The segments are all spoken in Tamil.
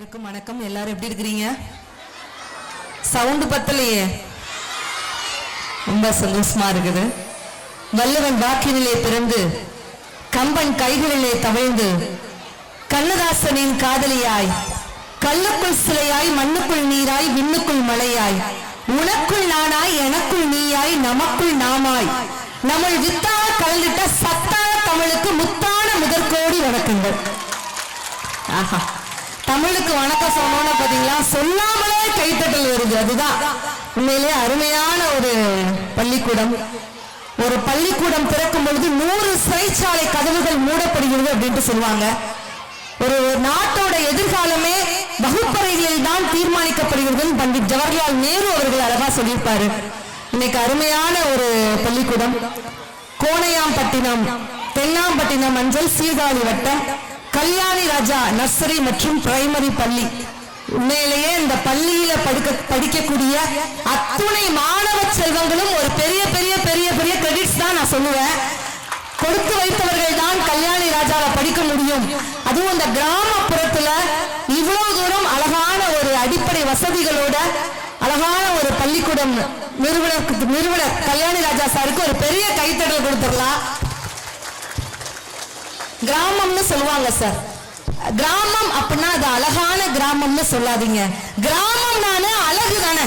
அனைவருக்கும் வணக்கம். எல்லாரும் எப்படி இருக்கிறீங்க? சவுண்ட் பத்தலையே, ரொம்ப சந்தோஷமா இருக்குது. வள்ளுவன் வாக்கினிலே பிறந்து கம்பன் கைகளிலே தவழ்ந்து கண்ணதாசனின் காதலியாய் கல்லுக்குள் சிலையாய் மண்ணுக்குள் நீராய் விண்ணுக்குள் மலையாய் உனக்குள் நானாய் எனக்குள் நீயாய் நமக்குள் நாமாய் நம்மள் வித்தாக கலந்துட்ட சத்தான தமிழுக்கு முத்தான முதற்கோடி வணக்கங்கள். ஆஹா, தமிழுக்கு வணக்கம் சொன்னோன்னு பாத்தீங்களா, சொல்லாமலே கைத்தட்டல் வருது. அதுதான் உண்மையிலே அருமையான ஒரு பள்ளிக்கூடம். ஒரு பள்ளிக்கூடம் திறக்கும் பொழுது 100 சிறைச்சாலை கதவுகள் மூடப்படுகிறது அப்படின்ட்டு சொல்லுவாங்க. ஒரு நாட்டோட எதிர்காலமே வகுப்பறைகளில் தான் தீர்மானிக்கப்படுகிறது பண்டிட் ஜவஹர்லால் நேரு அவர்கள் அழகா சொல்லியிருப்பாரு. இன்னைக்கு அருமையான ஒரு பள்ளிக்கூடம். கோணையாம்பட்டினம் தென்னாம்பட்டினம் அஞ்சல் சீர்காழி வட்டம் கல்யாணி ராஜா நர்சரி மற்றும் பிரைமரி பள்ளி. உண்மையிலேயே இந்த பள்ளியில படிக்கக்கூடிய அத்துணை மாணவ செல்வங்களும் ஒரு பெரிய பெரிய பெரிய பெரிய கிரெடிட்ஸ் தான் நான் சொல்லுவேன். கொடுத்து வைத்தவர்கள் தான் கல்யாணி ராஜாவை படிக்க முடியும். அதுவும் இந்த கிராமப்புறத்துல இவ்வளவு தூரம் அழகான ஒரு அடிப்படை வசதிகளோட அழகான ஒரு பள்ளிக்கூடம் நிறுவனர் கல்யாணி ராஜா சாருக்கு ஒரு பெரிய கைத்தட்டல் கொடுத்துடலாம். கிராமம்னு சொல்லுவாங்க சார். கிராமம் அப்படின்னா அது அழகான கிராமம்னு சொல்லாதீங்க. கிராமம் நானே அழகு தானே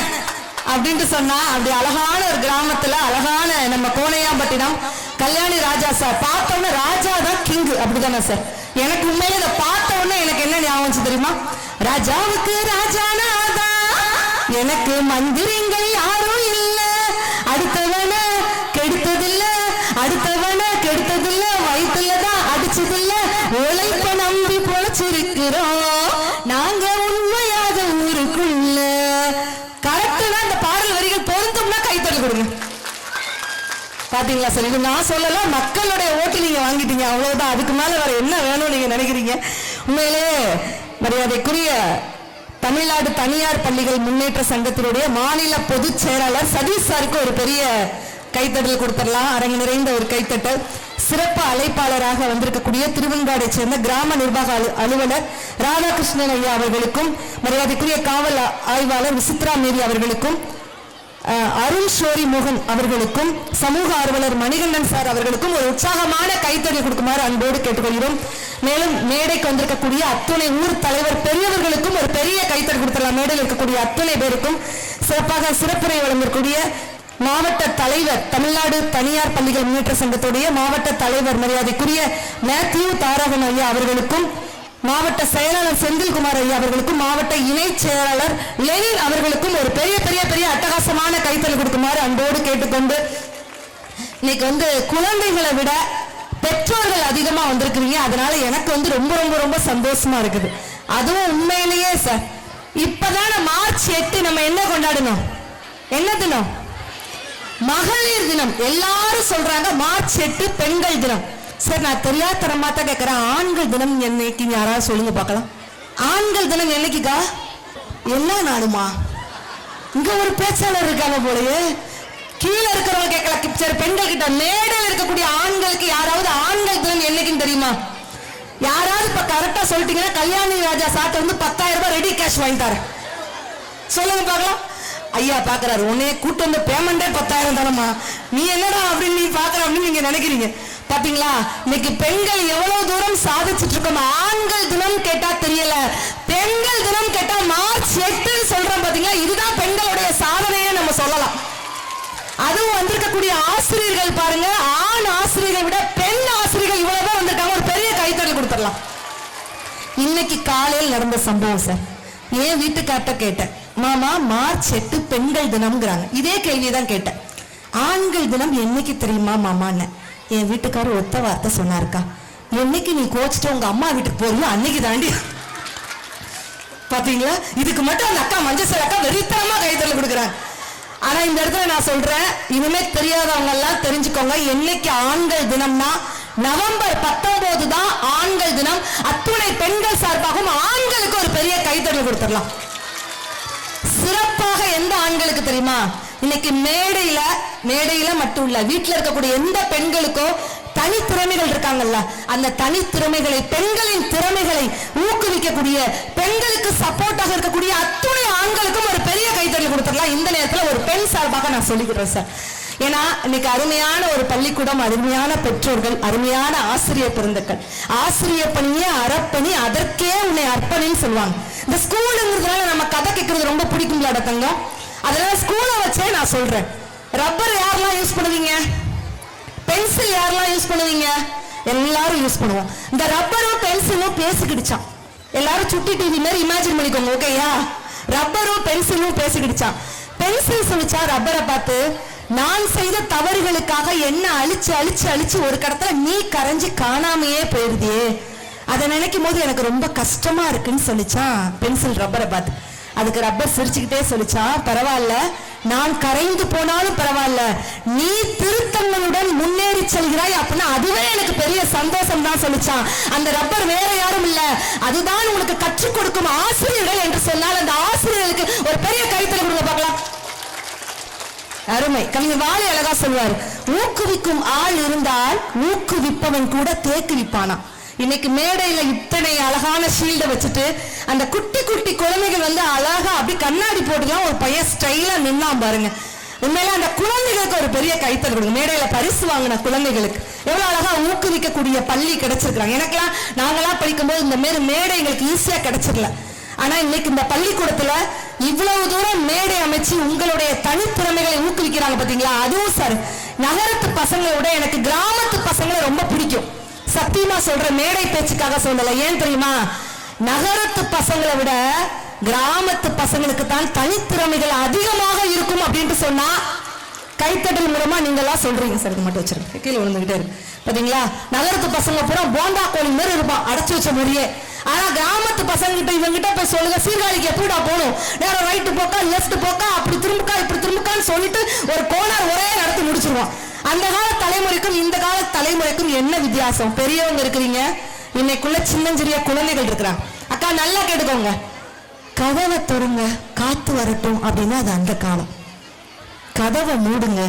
அப்படின்ட்டு சொன்னா, அப்படி அழகான ஒரு கிராமத்துல அழகான நம்ம கோணையாம்பட்டினம் கல்யாணி ராஜா சார் பார்த்தோன்னே ராஜா தான் கிங் அப்படிதானே சார். எனக்கு உண்மையில இதை பார்த்த உடனே எனக்கு என்ன ஞாபகம் தெரியுமா, ராஜாவுக்கு ராஜானாதான் எனக்கு மந்திரிங்கள் யாரும் இல்ல, அடுத்தவன கெடுத்ததில்ல அடுத்தவன கெடுத்ததில்ல வயிற்றுலதான் அடிச்சதில்ல உழைப்ப நம்பி பொழைச்சிருக்கிறோம் நாங்க உண்மையாக ஊருக்குள்ள. கரெக்டா இந்த பாடல் வரிகள் பொருந்தும்னா கைத்தட்டல் கொடுங்க. பாத்தீங்களா சார், இது நான் சொல்லல, மக்களுடைய ஓட்டு நீங்க வாங்கிட்டீங்க, அவ்வளவுதான். அதுக்கு மேல வேற என்ன வேணும் நீங்க நினைக்கிறீங்க? உண்மையிலே மரியாதைக்குரிய தமிழ்நாடு தனியார் பள்ளிகள் முன்னேற்ற சங்கத்தினுடைய மாநில பொதுச் செயலாளர் சதீஷ் சாருக்கு ஒரு பெரிய கைத்தட்டல் கொடுத்துடலாம். அரங்கு நிறைந்த ஒரு கைத்தட்டல். சிறப்பு அழைப்பாளராக வந்திருக்கக்கூடிய திருவெண்காடை சேர்ந்த கிராம நிர்வாக அலுவலர் ராதாகிருஷ்ணன் ஐயா அவர்களுக்கும், மரியாதைக்குரிய காவல் ஆய்வாளர் விசித்ரா மேரி அவர்களுக்கும், அருண் ஷோரி மோகன் அவர்களுக்கும், சமூக ஆர்வலர் மணிகண்டன் சார் அவர்களுக்கும் ஒரு உற்சாகமான கைத்தட்டல் கொடுக்குமாறு அன்போடு கேட்டுக்கொள்கிறோம். மேலும் மேடைக்கு வந்திருக்கக்கூடிய அத்துணை ஊர் தலைவர் பெரியவர்களுக்கும் ஒரு பெரிய கைத்தட்டல் கொடுத்துடலாம். மேடையில் இருக்கக்கூடிய அத்துணை பேருக்கும் சிறப்பாக சிறப்புரை வழங்கக்கூடிய மாவட்ட தலைவர் தமிழ்நாடு தனியார் பள்ளிகள் முன்னேற்ற சங்கத்துடைய மாவட்ட தலைவர் மரியாதைக்குரிய மேத்யூ தாரகன் ஐயா அவர்களுக்கும், மாவட்ட செயலாளர் செந்தில்குமார் ஐயா அவர்களுக்கும், மாவட்ட இணை செயலாளர் லெனின் அவர்களுக்கும் ஒரு பெரிய பெரிய பெரிய அட்டகாசமான கைத்தட்டல் கொடுக்குமாறு அன்போடு கேட்டுக்கொண்டு, இன்னைக்கு குழந்தைகளை விட பெற்றோர்கள் அதிகமா வந்திருக்கிறீங்க. அதனால எனக்கு ரொம்ப ரொம்ப ரொம்ப சந்தோஷமா இருக்குது. அதுவும் உண்மையிலேயே சார், இப்பதான் மார்ச் 8 நம்ம என்ன கொண்டாடணும்? என்ன தினம்? மகளிர் தினம். எல்லாரும் சொல்றாங்க மார்ச் 8 பெண்கள் தினம். சார், நான் தெரியாதரமா தான் கேட்கிறேன், ஆண்கள் தினம் என்னைக்கு யாராவது சொல்லுங்க பார்க்கலாம். ஆண்கள் தினம் என்னைக்குக்கா? எல்லா நாளுமா? இங்க ஒரு பேச்சாளர் இருக்காங்க போலயே, கீழே இருக்கிறவங்க கேட்கலாம். சரி, பெண்கள் கிட்ட மேடையில் இருக்கக்கூடிய ஆண்களுக்கு யாராவது ஆண்கள் தினம் என்னைக்குன்னு தெரியுமா? யாராவது இப்ப கரெக்டா சொல்லிட்டீங்கன்னா கல்யாணி ராஜா சாட்டை 10,000 ரூபாய் ரெடி கேஷ் வாங்கி தரேன். சொல்லுங்க பார்க்கலாம். ஐயா பாக்குறாரு, உன்னே கூட்டு வந்து பேமெண்டே 10,000 தானம்மா, நீ என்னடா அப்படின்னு நீ பாக்குற அப்படின்னு நீங்க நினைக்கிறீங்க. பாத்தீங்களா, இன்னைக்கு பெண்கள் எவ்வளவு தூரம் சாதிச்சுட்டு இருக்கோம். ஆண்கள் தினம் கேட்டா தெரியல, பெண்கள் தினம் கேட்டா மார்ச் 8 சொல்றோம். பாத்தீங்களா, இதுதான் பெண்களுடைய சாதனையே நம்ம சொல்லலாம். அதுவும் வந்திருக்கக்கூடிய ஆசிரியர்கள் பாருங்க, ஆண் ஆசிரியர்கள் விட பெண் ஆசிரியர்கள் இவ்வளவுதான் வந்திருக்காங்க. ஒரு பெரிய கைத்தட்டல் கொடுத்துடலாம். இன்னைக்கு காலையில் நடந்த சம்பவம் சார். ஏன் வீட்டுக்கார்ட்ட கேட்டேன், மாமா மார்ச் 8 பெண்கள் தினம்ங்கிறாங்க. இதே கேள்விதான் கேட்டேன், ஆண்கள் தினம் என்னைக்கு தெரியுமா மாமான்னு. என் வீட்டுக்காரர் ஒத்த வார்த்தை சொன்னாருக்கா, என்னைக்கு நீ கோச்சிட்டு உங்க அம்மா வீட்டுக்கு போறியோ அன்னைக்கு தாண்டி. பாத்தீங்களா, இதுக்கு மட்டும் அந்த அக்கா மஞ்சள் அக்கா வெறித்தனமா கைத்தட்டல் கொடுக்குறாங்க. ஆனா இந்த இடத்துல நான் சொல்றேன், இனிமே தெரியாதவங்க எல்லாம் தெரிஞ்சுக்கோங்க, என்னைக்கு ஆண்கள் தினம்னா நவம்பர் 19 தான் ஆண்கள் தினம். அத்துணை பெண்கள் சார்பாகவும் ஆண்களுக்கு ஒரு பெரிய கைத்தட்டல் கொடுத்துடலாம். சிறப்பாக எந்த ஆண்களுக்கு தெரியுமா? இன்னைக்கு மேடையில மட்டும் இல்ல, வீட்டுல இருக்கக்கூடிய எந்த பெண்களுக்கோ தனித்திறமைகள் இருக்காங்கல்ல, அந்த தனித்திறமைகளை, பெண்களின் திறமைகளை ஊக்குவிக்கக்கூடிய, பெண்களுக்கு சப்போர்ட்டாக இருக்கக்கூடிய அத்துணை ஆண்களுக்கும் ஒரு பெரிய கைத்தறி கொடுத்துடலாம். இந்த நேரத்தில் ஒரு பெண் சார்பாக நான் சொல்லிக்கிறேன் சார். ஏன்னா இன்னைக்கு அருமையான ஒரு பள்ளிக்கூடம், அருமையான பெற்றோர்கள், அருமையான ஆசிரியர் பெருந்தக்கள். ஆசிரியர் பணியே அறப்பணி, அதற்கே உன்னை அர்ப்பணின்னு சொல்லுவாங்க. இந்த ஸ்கூலுங்கிறதுனால நம்ம கதை கேட்கறது ரொம்ப பிடிக்கும்ல தங்கம். அதனால ஸ்கூலை வச்சே நான் சொல்றேன். ரப்பர் யாரெல்லாம் யூஸ் பண்ணுவீங்க? பென்சில் யாரெல்லாம் யூஸ் பண்ணுவீங்க? எல்லாரும் யூஸ் பண்ணுவோம். இந்த ரப்பரும் பென்சிலும் பேசிக்கிடுச்சான். எல்லாரும் சுட்டி டிவி மாதிரி இமேஜின் பண்ணிக்கோங்க, ஓகேயா? ரப்பரும் பென்சிலும் பேசிக்கிடுச்சான். பென்சில் சொல்லிச்சா ரப்பரை பார்த்து, நான் செய்த தவறுகளுக்காக என்ன அழிச்சு அழிச்சு அழிச்சு ஒரு கடத்துல நீ கரைஞ்சு காணாமையே போயிருதியே, அதை நினைக்கும் போது எனக்கு ரொம்ப கஷ்டமா இருக்குன்னு சொல்லிச்சான் பென்சில் ரப்பரை பார்த்து. அதுக்கு ரப்பர் சிரிச்சுக்கிட்டே சொல்லிச்சான், பரவாயில்ல, நான் கரைந்து போனாலும் பரவாயில்ல, நீ திருத்தங்களுடன் முன்னேறி செல்கிறாய் அப்படின்னா அதுவே எனக்கு பெரிய சந்தோஷம் தான் சொல்லிச்சான். அந்த ரப்பர் வேற யாரும் இல்ல, அதுதான் உங்களுக்கு கற்றுக் கொடுக்கும் ஆசிரியர்கள் என்று சொன்னால் அந்த ஆசிரியர்களுக்கு ஒரு பெரிய கைத்தறி கொடுங்க பார்க்கலாம். அருமை. கவிஞர் வாலி அழகா சொல்வார், ஊக்குவிக்கும் ஆள் இருந்தால் ஊக்குவிப்பவன் கூட தேக்குவிப்பானா. இன்னைக்கு மேடையில இத்தனை அழகான ஷீல்ட வச்சுட்டு அந்த குட்டி குட்டி குழந்தைகள் வந்து அழகா அப்படி கண்ணாடி போட்டுலாம் ஒரு பையன் ஸ்டைலா நின்னான் பாருங்க. உண்மையில அந்த குழந்தைகளுக்கு ஒரு பெரிய கைத்தறி கொடுங்க. மேடையில பரிசு வாங்கின குழந்தைகளுக்கு எவ்வளவு அழகா ஊக்குவிக்கக்கூடிய பள்ளி கிடைச்சிருக்காங்க. எனக்கெல்லாம் நாங்கெல்லாம் படிக்கும்போது இந்த மாதிரி மேடை எங்களுக்கு ஈஸியா கிடைச்சிடல. ஆனா இன்னைக்கு இந்த பள்ளிக்கூடத்துல இவ்வளவு தூரம் மேடை அமைச்சு உங்களுடைய தனித்திறமைகளை ஊக்குவிக்கிறாங்க பாத்தீங்களா. அதுவும் சார், நகரத்து பசங்களை விட எனக்கு கிராமத்து பசங்களை ரொம்ப பிடிக்கும். சத்தியமா சொல்ற, மேடை பேச்சுக்காக சொல்லல. ஏன் தெரியுமா? நகரத்து பசங்களை விட கிராமத்து பசங்களுக்கு தான் தனித்திறமைகள் அதிகமாக இருக்கும் அப்படின்ட்டு சொன்னா கைத்தட்டல் மூலமா நீங்க எல்லாம் சொல்றீங்க சார். இது மட்டும் வச்சிருக்கேன், கீழே விழுந்துகிட்டே இருக்கு பாத்தீங்களா. நகரத்து பசங்க பூரா போண்டா கோழி மாதிரி இருப்பான், அடைச்சு வச்ச மாதிரியே. ஆனா கிராமத்து பசங்க கிட்ட இவங்கிட்ட போய் சொல்லுங்க, சீர்காழிக்கு எப்படிடா போகணும், நேரம் ரைட்டு போக்கா லெஃப்ட் போக்கா, அப்படி திரும்புக்கா இப்படி திரும்புக்கான்னு சொல்லிட்டு ஒரு கோணர் ஒரே நடத்தி முடிச்சிருவான். அந்த கால தலைமுறைக்கும் இந்த கால தலைமுறைக்கும் என்ன வித்தியாசம்? பெரியவங்க இருக்கிறீங்க, இன்னைக்குள்ள சின்னஞ்சிறிய குழந்தைகள் இருக்கிறாங்க. அக்கா நல்லா கேட்டுக்கோங்க, கதவை தொடுங்க காத்து வரட்டும் அப்படின்னா அது அந்த காலம். கதவை மூடுங்க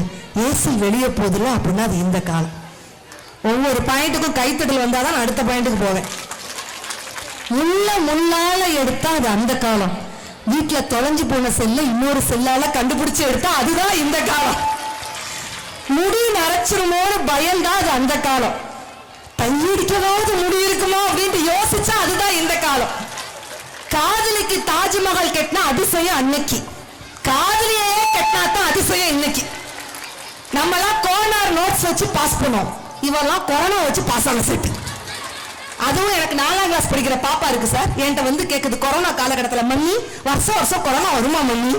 ஏசி வெளியே போதில்ல அப்படின்னா அது இந்த காலம். ஒவ்வொரு பாயிண்ட்டுக்கும் கைத்தட்டல் வந்தாதான் நான் அடுத்த பாயிண்ட்டுக்கு போவேன். முள்ளால எடுத்தா அது அந்த காலம். வீட்டுல தொலைஞ்சு போன செல்ல இன்னொரு செல்லால கண்டுபிடிச்சு எடுத்தா அதுதான் இந்த காலம். முடி நரைச்சிருமோன்னு பயந்தா அது அந்த காலம். தையடிக்கவாவது முடி இருக்குமோ அப்படின்ட்டு யோசிச்சா அதுதான் இந்த காலம். காதலிக்கு தாஜ்மஹால் கட்டினா அதிசயம் அன்னைக்கு, காதலியே கட்டினா தான் அதிசயம் இன்னைக்கு. நம்மலாம் கோனார் நோட்ஸ் வச்சு பாஸ் பண்ணோம், இவெல்லாம் கொரோனா வச்சு பாஸ் ஆன செட்டு. அதுவும் எனக்கு 4ஆம் கிளாஸ் படிக்கிற பாப்பா இருக்கு சார், என்கிட்ட வந்து கேக்குது கொரோனா காலகட்டத்தில், மம்மி வருஷம் வருஷம் கொரோனா வருமா மம்மி?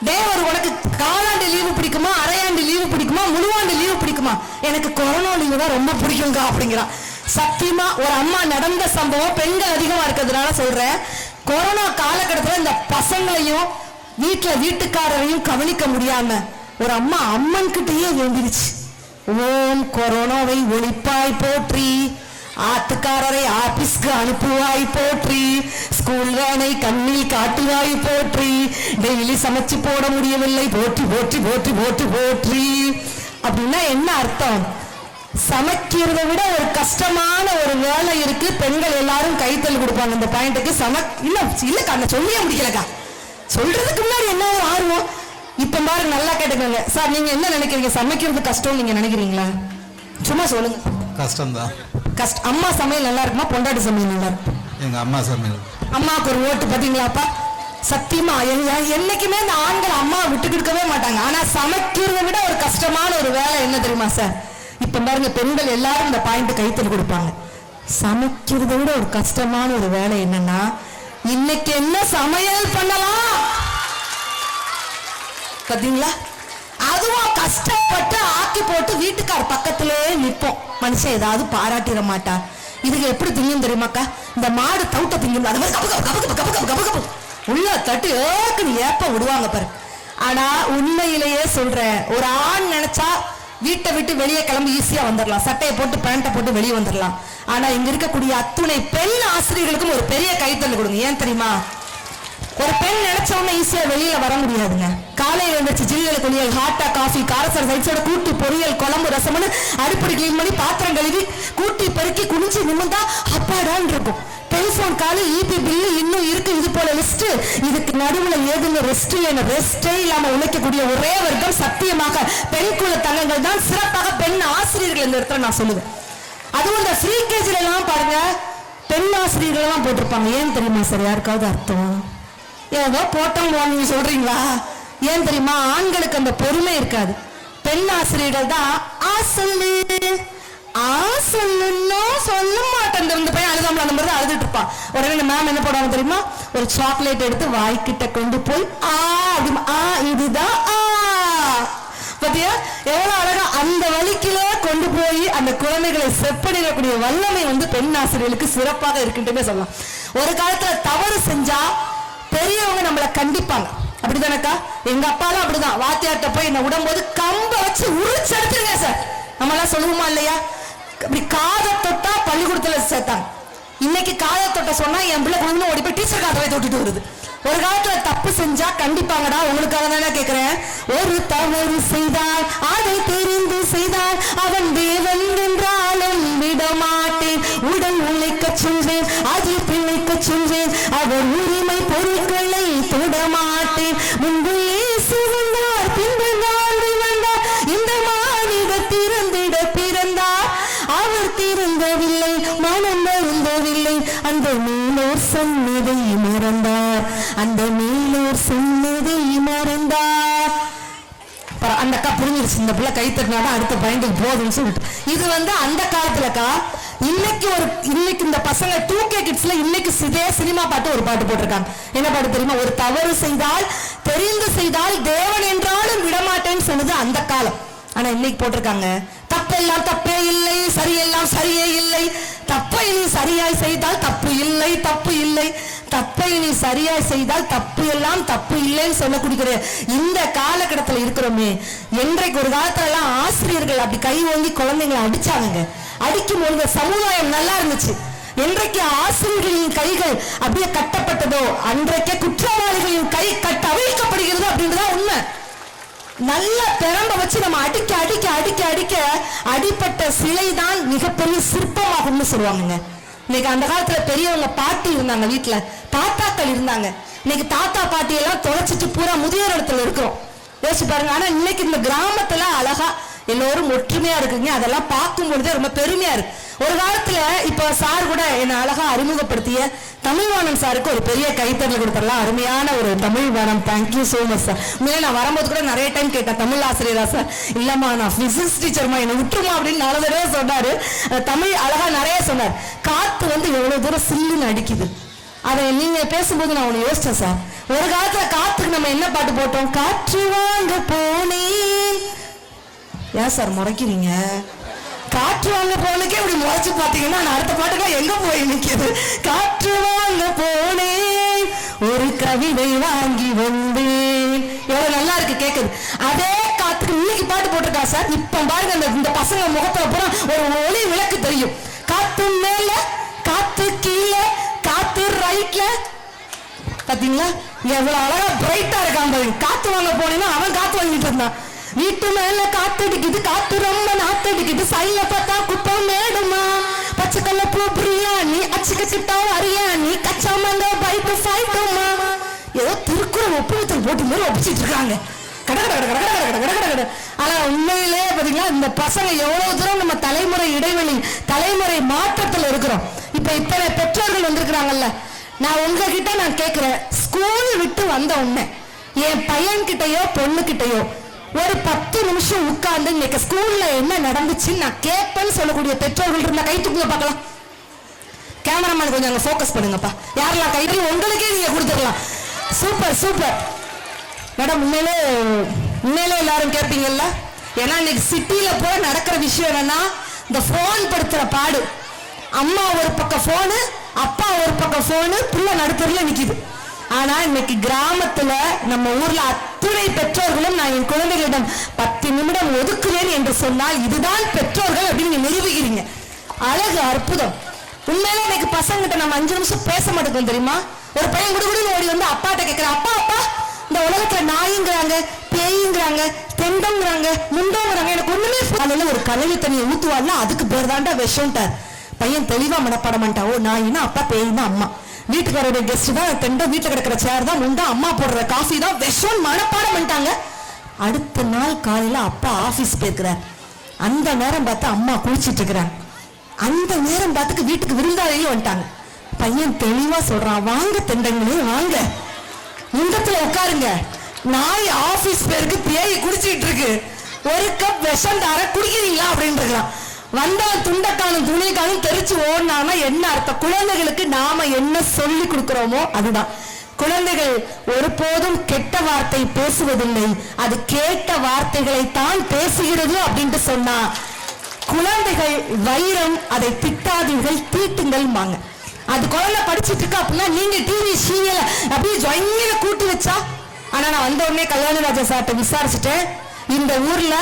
தேவர் உனக்கு காலாண்டு லீவு பிடிக்குமா, அரையாண்டு லீவு பிடிக்குமா, முழுவாண்டு லீவு பிடிக்குமா? எனக்கு கொரோனா லீவு தான் ரொம்ப பிடிக்குங்க அப்படிங்கிறான். சத்தியமா ஒரு அம்மா நடந்த சம்பவம், பெண்கள் அதிகமா இருக்கிறதுனால சொல்றேன். கொரோனா காலகட்டத்தில் இந்த பசங்களையும் வீட்டுக்காரரையும் கவனிக்க முடியாம ஒரு அம்மா அம்மன் கிட்டயே வேண்டிருச்சு, ஓம் கொரோனாவை ஒழிப்பாய் போற்றி, ஆத்துக்காரரை ஆபீஸ்க்கு அனுப்புவாய் போற்றி, ஸ்கூல் வேனை கண்ணில் காட்டுவாய் போற்றி, டெய்லி சமைச்சு போட முடியவில்லை போற்றி போற்றி போற்றி போற்றி போற்றி. அப்படின்னா என்ன அர்த்தம்? சமைக்கிறத விட ஒரு கஷ்டமான ஒரு வேலை இருக்கு. பெண்கள் எல்லாரும் கைத்தல் கொடுப்பாங்க இந்த பாயிண்ட்டுக்கு. இல்லக்கா நான் சொல்லியே முடியலக்கா, சொல்றதுக்கு முன்னாடி என்ன ஒரு ஆர்வம். இப்ப பாருங்க, நல்லா கேட்டுக்கோங்க சார். நீங்க என்ன நினைக்கிறீங்க? சமைக்கிறது கஷ்டம் நீங்க நினைக்கிறீங்களா? சும்மா சொல்லுங்க. கஷ்டம்தான். கஷ்டம். அம்மா சமையல் நல்லா இருக்குமா, பொண்டாட்டி சமையல் நல்லா இருக்கும்? எங்க அம்மா சமையல். அம்மாவுக்கு ஒரு ஓட்டு பாத்தீங்களாப்பா. சத்தியமா என்னைக்குமே இந்த ஆண்கள் அம்மா விட்டு கொடுக்கவே மாட்டாங்க. ஆனா சமைக்கிறத விட ஒரு கஷ்டமான ஒரு வேலை என்ன தெரியுமா சார்? இப்ப பாருங்க, பெண்கள் எல்லாரும் இந்த பாயிண்ட் கைத்தறி கொடுப்பாங்க. சமைக்கிறத விட ஒரு கஷ்டமான ஒரு வேலை என்னன்னா, இன்னைக்கு என்ன சமையல் பண்ணலாம் பாத்தீங்களா? அதுவும் கஷ்டப்பட்டு ஆக்கி போட்டு வீட்டுக்கார் பக்கத்திலே நிற்போம். மனுஷன் ஏதாவது பாராட்டிட மாட்டா. இதுக்கு எப்படி திங்கும் தெரியுமாக்கா? இந்த மாடு தவுட்ட திங்கும், அது மாதிரி உள்ள தட்டு ஏக்குன்னு ஏப்ப விடுவாங்க பாரு. ஆனா உண்மையிலேயே சொல்றேன், ஒரு ஆண் நினைச்சா வீட்டை விட்டு வெளியே கிளம்பி ஈஸியா வந்துடலாம், சட்டையை போட்டு பேண்ட்டை போட்டு வெளியே வந்துடலாம். ஆனா இங்க இருக்கக்கூடிய அத்துணை பெண் ஆசிரியர்களுக்கும் ஒரு பெரிய கைத்தல் கொடுங்க. ஏன் தெரியுமா? ஒரு பெண் நினைச்ச உடனே ஈஸியா வெளியில வர முடியாதுங்க. காலையில எழுந்திரிச்சு ஜில்லுல குளியல், ஹாட்டா காஃபி, காரசர் சைட்ஸோட கூட்டு பொரியல், குழம்பு, ரசம்னு அடுப்படி கிளீன் பண்ணி பாத்திரம் கழுவி கூட்டி பெருக்கி குனிஞ்சு நிமிந்தா அப்பாடான்னு இருக்கும். டெலிபோன் காலு, இபி பில்லு இன்னும் இருக்கு, இது போல லிஸ்ட். இதுக்கு நடுவுல ஏதுங்க ரெஸ்ட் இல்லைன்னு ரெஸ்டே இல்லாம உழைக்கக்கூடிய ஒரே வர்க்கம் சத்தியமாக பெண் குல தங்கங்கள் தான். சிறப்பாக பெண் ஆசிரியர்கள் இந்த இடத்துல நான் சொல்லுவேன். அதுவும் இந்த ஃப்ரீ கேஜில எல்லாம் பாருங்க பெண் ஆசிரியர்கள் எல்லாம் போட்டிருப்பாங்க. ஏன் தெரியுமா சார்? யாருக்காவது அர்த்தம்? ஏதோ போட்டோம் நீங்க சொல்றீங்களா? ஏன் தெரியுமா? ஆண்களுக்கு அந்த பொறுமை இருக்காது. பெண் ஆசிரியர்கள் தான் சொல்லு சொல்ல மாட்டேன். இந்த பையன் அழுதாமல் அந்த மாதிரி தான் அழுதுட்டு இருப்பான். உடனே மேம் என்ன போடுவாங்க தெரியுமா? ஒரு சாக்லேட் எடுத்து வாய்க்கிட்ட கொண்டு போய் இதுதான் பாத்தியா எவ்வளவு அழகா அந்த வழிக்கிலே கொண்டு போய் அந்த குழந்தைகளை செப்பனிடக்கூடிய வல்லமை பெண் ஆசிரியர்களுக்கு சிறப்பாக இருக்குன்னு சொல்லலாம். ஒரு காலத்துல தவறு செஞ்சா பெரியவங்க நம்மளை கண்டிப்பாங்க. அப்படிதானக்கா? எங்க அப்பாலாம் அப்படிதான். வாத்தியார்ட்ட போய் என்ன விடும்போது கம்ப வச்சு உரிச்சு எடுத்துருங்க சார். நம்ம எல்லாம் சொல்லுவோமா இல்லையா? அப்படி காதை தொட்டா பள்ளிக்கூடத்துல சேர்த்தாங்க. இன்னைக்கு காதை தொட்ட சொன்னா என் பிள்ளை குழந்தை ஓடி போய் டீச்சர் காதை தொட்டுட்டு வருது. ஒரு காலத்துல தப்பு செஞ்சா கண்டிப்பாங்கடா. உங்களுக்காக தானே கேட்கிறேன். ஒரு தவறு செய்தால் அதை தெரிந்து செய்தால் அவன் தேவன் என்றாலும் விடமாட்டேன். உடல் உழைக்க சொல்வேன், அது பிழைக்க சொல்வேன். அவர் உரிமை பொருட்களை தொடமாட்டேன். முன்பு இயேசு வந்தார், பின்பு நான் வந்தார். இந்த மாநில திறந்திட பிறந்தார். அவர் திருந்தவில்லை, மனம் வருந்தவில்லை. அந்த மேலோர் சொன்னதை மறந்தார். அந்த மேலோர் சொன்னதை மறந்தார். அந்த அக்கா புரிஞ்சிருச்சு. இந்த பிள்ளை கை தட்டினாதான் அடுத்த பயந்துக்கு போதுன்னு சொல்லிட்டு. இது அந்த காலத்துலக்கா. இன்னைக்கு இந்த பசங்க 2K கிட்ஸ்ல இன்னைக்கு இதே சினிமா பாட்டு ஒரு பாட்டு போட்டிருக்காங்க. என்ன பாட்டு தெரியுமா? ஒரு தவறு செய்தால் தெரிந்து செய்தால் தேவன் என்றாலும் விடமாட்டேன்னு சொன்னது அந்த காலம். ஆனா இன்னைக்கு போட்டிருக்காங்க தப்பெல்லாம் தப்பே இல்லை, சரியெல்லாம் சரியே இல்லை. தப்பை நீ சரியாய் செய்தால் தப்பு இல்லை, தப்பு இல்லை. தப்பை நீ சரியாய் செய்தால் தப்பு எல்லாம் தப்பு இல்லைன்னு சொல்லக்கூடிய இந்த காலகட்டத்தில் இருக்கிறோமே. என்றைக்கு ஒரு காலத்துல எல்லாம் ஆசிரியர்கள் அப்படி கை ஓங்கி குழந்தைங்களை அடிச்சாங்க. அடிக்கும் பொழுது சமுதாயம் நல்லா இருந்துச்சு. என்றைக்கு ஆசிரியர்களின் கைகள் அப்படியே கட்டப்பட்டதோ அன்றைக்கே குற்றவாளிகளின் கை அவிழ்க்கப்படுகிறது அப்படின்றதான் உண்மை. நல்ல பெரம்ப வச்சு நம்ம அடிக்க அடிக்க அடிக்க அடிக்க அடிப்பட்ட சிலை தான் மிகப்பெரிய சிற்பமாகும்னு சொல்லுவாங்க. இன்னைக்கு அந்த காலத்துல பெரியவங்க பாட்டி இருந்தாங்க, வீட்டுல தாத்தாக்கள் இருந்தாங்க. இன்னைக்கு தாத்தா பாட்டி எல்லாம் தொலைச்சிட்டு பூரா முதியோர் இடத்துல இருக்கிறோம். யோசிச்சு பாருங்க. ஆனா இன்னைக்கு இந்த கிராமத்துல அழகா எல்லோரும் ஒற்றுமையா இருக்குங்க. அதெல்லாம் பார்க்கும் பொழுதே ரொம்ப பெருமையா இருக்கு. ஒரு காலத்துல இப்ப சார் கூட என்ன அழகா அறிமுகப்படுத்திய தமிழ்வாணன் சாருக்கு ஒரு பெரிய கைத்தறல் கொடுத்துடலாம். அருமையான ஒரு Tamilvanan. Thank you so much sir. உண்மையிலே நான் வரும்போது கூட நிறைய டைம் கேட்டேன், தமிழ் ஆசிரியரா சார்? இல்லம்மா நான் பிசிக்ஸ் டீச்சர்மா, என்ன விட்டுருமா அப்படின்னு 4 தடவை சொன்னாரு. தமிழ் அழகா நிறைய சொன்னார். காத்து எவ்வளவு தூரம் சில்லுன்னு அடிக்குது. அதை நீங்க பேசும்போது நான் ஒண்ணு யோசிச்சேன் சார். ஒரு காலத்துல காத்துக்கு நம்ம என்ன பாட்டு போட்டோம்? காற்று வாங்க போனேன். ஏன் சார் முறைக்கிறீங்க? காற்று வாங்க போனக்கே இப்படி முறைச்சு பாத்தீங்கன்னா அடுத்த பாட்டுக்கா எங்க போய் நிக்குது? காற்று வாங்க போனேன், ஒரு கவிதை வாங்கி வந்தேன். எவ்வளவு நல்லா இருக்கு கேக்குது. அதே காத்துக்கு இன்னைக்கு பாட்டு போட்டிருக்கா சார். இப்ப பாருங்க இந்த பசங்க முகத்துல பூரா ஒரு ஒளி விளக்கு தெரியும். காத்து மேல, காத்து கீழே, காத்து ரைட்ல. பாத்தீங்களா எவ்வளவு அழகா பிரைட்டா இருக்கான் பாருங்க. காத்து வாங்க போனேன்னா அவன் காத்து வாங்கிட்டு இருந்தான். வீட்டு மேல காத்தடிக்குது, காத்து ரொம்ப நாத்தடிக்குது. சைல பார்த்தா குப்பம் மேடுமா, பச்சைக்கல்ல பூ பிரியாணி, அச்சுக்கிட்டா அரியாணி, கச்சா மங்க பைப்பு ஃபைட்டுமா. ஏதோ திருக்குறள் ஒப்புவித்தல் போட்டு மாதிரி ஒப்பிச்சிட்டு இருக்காங்க. ஆனா உண்மையிலே பாத்தீங்களா இந்த பசங்க எவ்வளவு தூரம் நம்ம தலைமுறை இடைவெளி, தலைமுறை மாற்றத்துல இருக்கிறோம். இப்ப இத்தனை பெற்றோர்கள் வந்திருக்கிறாங்கல்ல. நான் உங்ககிட்ட நான் கேட்கிறேன், ஸ்கூல் விட்டு வந்த உடனே என் பையன் கிட்டயோ பொண்ணு கிட்டயோ ஒரு 10 நிமிஷம் உட்கார்ந்து இன்னைக்கு ஸ்கூல்ல என்ன நடந்துச்சுன்னு நான் கேட்பேன்னு சொல்லக்கூடிய பெற்றோர்கள் இருந்தா கை தூக்குங்க பார்க்கலாம். கேமராமேன் கொஞ்சம் அங்க ஃபோக்கஸ் பண்ணுங்கப்பா. யாரெல்லாம் கை தூக்கி உங்களுக்கே நீங்க கொடுத்துடலாம். Super super madam. உண்மையிலே எல்லாரும் கேட்பீங்கல்ல. ஏன்னா இன்னைக்கு சிட்டியில போய் நடக்கிற விஷயம் என்னன்னா இந்த போன் படுத்துற பாடு. அம்மா ஒரு பக்கம் போனு, அப்பா ஒரு பக்கம் போனு, பிள்ளை நடுத்தருல நிக்குது. ஆனா இன்னைக்கு கிராமத்துல நம்ம ஊர்ல அத்துணை பெற்றோர்களும் நான் என் குழந்தைகளிடம் 10 நிமிடம் ஒதுக்குவேன் என்று சொன்னால் இதுதான் பெற்றோர்கள் அப்படின்னு நிரூபிக்கிறீங்க. அழகு, அற்புதம். உண்மையிலே இன்னைக்கு பசங்கிட்ட நம்ம 5 நிமிஷம் பேச மாட்டேங்குது தெரியுமா? ஒரு பையன் குடுகுடுன்னு ஓடி வந்து அப்பாட்ட கேட்கிற, அப்பா அப்பா இந்த உலகத்துல நாய்ங்கிறாங்க, பேய்ங்கிறாங்க, தெண்டங்கிறாங்க, முண்டோங்கிறாங்க, எனக்கு ஒண்ணுமே அதனால ஒரு கலவி தண்ணியை ஊத்துவாள்ல, அதுக்கு பேர் தாண்டா விஷம்ட்டார். பையன் தெளிவா மனப்பாடம் பண்ணிட்டாவோ, நாயினா அப்பா, பேயினா அம்மா, வீட்டுக்காரோட கெஸ்ட் தான் தெண்டம், வீட்டுல கிடக்கிற சேர் தான் முண்டா, அம்மா போடுற காஃபி தான் விஷம் மனப்பாடம் பண்ணிட்டாங்க. அடுத்த நாள் காலையில அப்பா ஆபீஸ் போயிருக்கிறார். அந்த நேரம் பார்த்து அம்மா குளிச்சிட்டு இருக்கிறாங்க. அந்த நேரம் பார்த்துக்கு வீட்டுக்கு விருந்தாளியும் வந்துட்டாங்க. பையன் தெளிவா சொல்றான், வாங்க தெண்டங்களே வாங்க, முண்டத்துல உட்காருங்க, நாய் ஆபீஸ் பேருக்கு பேய் குடிச்சிட்டு இருக்கு, ஒரு கப் விஷம் தார குடிக்கிறீங்களா அப்படின்னு இருக்கலாம். வந்தவன் துண்டக்கானும் துணிக்கானும் தெரிச்சு ஓடினானா என்ன அர்த்தம்? குழந்தைகளுக்கு நாம என்ன சொல்லி கொடுக்கிறோமோ அதுதான். குழந்தைகள் ஒருபோதும் கெட்ட வார்த்தை பேசுவதில்லை, அது கேட்ட வார்த்தைகளை தான் பேசுகிறது அப்படின்ட்டு சொன்னா, குழந்தைகள் வைரம், அதை திட்டாதீர்கள் தீட்டுங்கள் வாங்க. அது குழந்தை படிச்சுட்டு இருக்கா அப்படின்னா நீங்க டிவி சீரியல் அப்படியே ஜொயில கூட்டி வச்சா. ஆனா நான் வந்த உடனே கல்யாணராஜா சார்ட்ட விசாரிச்சுட்டேன், இந்த ஊர்ல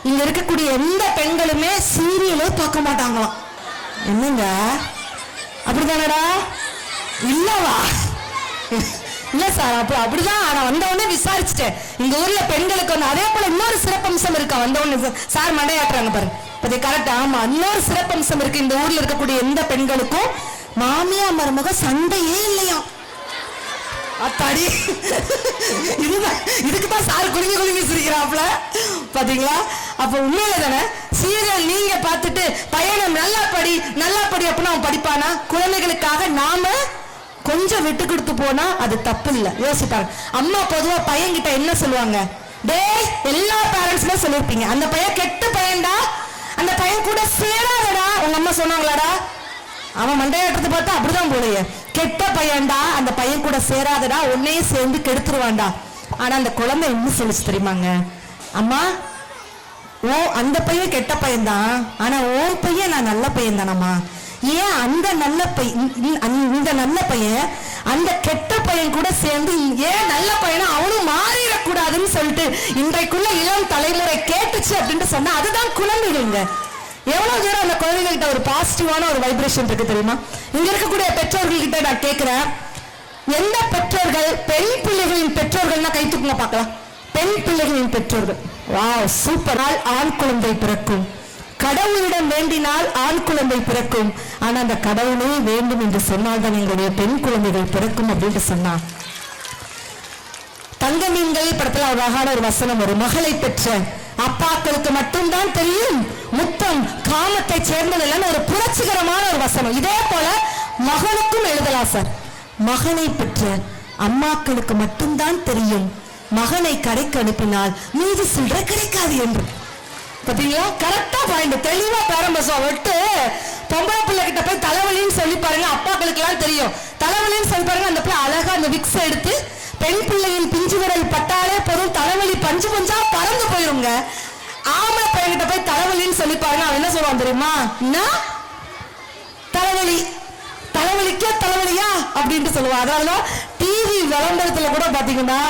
இங்க இருக்கக்கூடிய எந்த பெண்களுமே சீரியலே பார்க்க மாட்டாங்களாம். என்னங்க அப்படிதானடா? இல்லவா? இல்ல சார், அப்படிதான். நான் வந்த உடனே விசாரிச்சுட்டேன், இந்த ஊர்ல பெண்களுக்கு வந்து அதே போல இன்னொரு சிறப்பம்சம் இருக்கா. வந்த உடனே சார் மண்டையாட்டுறாங்க பாருங்க, அது கரெக்ட். ஆமா, இன்னொரு சிறப்பம்சம் இருக்கு. இந்த ஊர்ல இருக்கக்கூடிய எந்த பெண்களுக்கும் மாமியா மருமக சண்டையே இல்லையா. அத்தாடி, இதுக்குதான் சார் குலுங்கி குலுங்கி சிரிக்கிறாப்ல பாத்தீங்களா? அப்ப உண்மையில தானே சீரியல் நீங்க பார்த்துட்டு பையனை நல்லா படி அப்படின்னு அவன் படிப்பானா? குழந்தைகளுக்காக நாம கொஞ்சம் விட்டு கொடுத்து போனா அது தப்பு இல்லை. யோசிப்பாங்க. அம்மா பொதுவா பையன் கிட்ட என்ன சொல்லுவாங்க? டேய், எல்லா பேரண்ட்ஸ்மே சொல்லிருப்பீங்க, அந்த பையன் கெட்ட பையன்டா, அந்த பையன் கூட சேராதடா. உங்க அம்மா சொன்னாங்களாடா? அவன் மண்டையாட்டத்தை பார்த்தா அப்படிதான் போலையே, கெட்ட பையன்டா, அந்த பையன் கூட சேராதடா, உன்னையும் சேர்ந்து கெடுத்துருவான்டா. ஆனா அந்த குழந்தை என்ன சொல்லிச்சு தெரியுமாங்க? அம்மா, ஓ அந்த பையன் கெட்ட பையன் தான், ஆனா ஓ பையன் நான் நல்ல பையன் தானம்மா. ஏன் அந்த நல்ல பையன், இந்த நல்ல பையன் அந்த கெட்ட பையன் கூட சேர்ந்து ஏன் நல்ல பையனா அவனும் மாறிடக்கூடாதுன்னு சொல்லிட்டு இன்றைக்குள்ள இளம் தலைமுறை கேட்டுச்சு அப்படின்னு சொன்னா அதுதான் குழந்தைகள்ங்க. எவ்வளவு தூரம் அந்த குழந்தைகிட்ட ஒரு பாசிட்டிவான ஒரு வைப்ரேஷன் இருக்கு தெரியுமா? இங்க இருக்கக்கூடிய பெற்றோர்கள் கிட்ட நான் கேட்கிறேன், எந்த பெற்றோர்கள் பெண் பிள்ளைகளின் பெற்றோர்கள்னா கை தூக்குங்க பார்க்கலாம். பெண் பிள்ளைகளின் பெற்றோர்கள், வாவ் சூப்பர். ஆண் குழந்தை பிறக்கும், கடவுளிடம் வேண்டினால் ஆண் குழந்தை பிறக்கும், ஆனா அந்த கடவுளே வேண்டும் என்று சொன்னால் தான் எங்களுடைய பெண் குழந்தைகள் பிறக்கும் அப்படின்னு சொன்னா. தங்க மீன்கள் படத்துல ஒரு அழகான ஒரு வசனம் வரும், மகளை பெற்ற அப்பாக்களுக்கு மட்டும்தான் தெரியும் முத்தம் காமத்தை சேர்ந்ததில்லைன்னு ஒரு புரட்சிகரமான ஒரு வசனம். இதே போல மகனுக்கும் எழுதலாம் சார். மகனை பெற்ற அம்மாக்களுக்கு மட்டும்தான் தெரியும் மகனை கடைக்கு அனுப்பினால் மீது சில்லற கிடைக்காது என்று. பாத்தீங்களா? கரெக்டா பாயிண்ட், தெளிவா பேரம்பசம் விட்டு பொம்பளை பிள்ளை கிட்ட போய் தலைவலின்னு சொல்லி பாருங்க, அப்பாக்களுக்கு எல்லாம் தெரியும் தலைவலின்னு சொல்லி பாருங்க. அந்த பிள்ளை அழகா அந்த விக்ஸ் எடுத்து பெண் பிள்ளையின் பிஞ்சு விரல் பட்டாலே போதும் தலைவலி பஞ்சு பஞ்சா பறந்து போயிருங்க. ஆம்பளை பையன்கிட்ட போய் தலைவலின்னு சொல்லி பாருங்க, அவன் என்ன சொல்லுவான் தெரியுமா? தலைவலி, தலைவலிக்கே தலைவலியா அப்படின்ட்டு சொல்லுவான். அதனால டிவி விளம்பரத்துல கூட பாத்தீங்கன்னா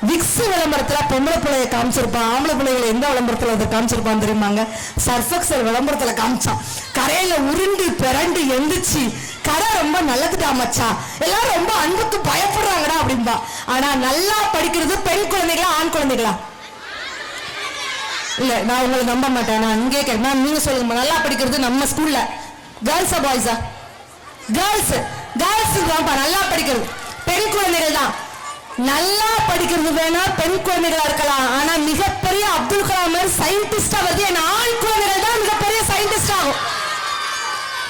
விக்ஸ் விளம்பரத்துல பொம்பளை பிள்ளைய காமிச்சிருப்பான், ஆம்பளை பிள்ளைகளை எந்த விளம்பரத்துல அதை காமிச்சிருப்பான் தெரியுமாங்க? சர்ஃபெக்சல் விளம்பரத்துல காமிச்சான், கரையில உருண்டு பிறண்டு எந்திரிச்சு கடை ரொம்ப நல்லதுடா மச்சா, எல்லாரும் ரொம்ப அன்புக்கு பயப்படுறாங்கடா அப்படின்பா. ஆனா நல்லா படிக்கிறது பெண் குழந்தைகளா ஆண் குழந்தைகளா? இல்ல, நான் உங்களை நம்ப மாட்டேன். நான் இங்கே கேட்கிறேன், நீங்க சொல்லுங்க, நல்லா படிக்கிறது நம்ம ஸ்கூல்ல கேர்ள்ஸா பாய்ஸா? கேர்ள்ஸ். கேர்ள்ஸ் தான்ப்பா நல்லா படிக்கிறது, பெண் குழந்தைகள் தான். நல்லா படிக்கிறது வேணா பெண் குழந்தைகளா இருக்கலாம், ஆனா மிகப்பெரிய அப்துல் கலாம் சயின்டிஸ்டா வந்து என் ஆண் குழந்தைகள் தான் மிகப்பெரிய சயின்டிஸ்ட் ஆகும்.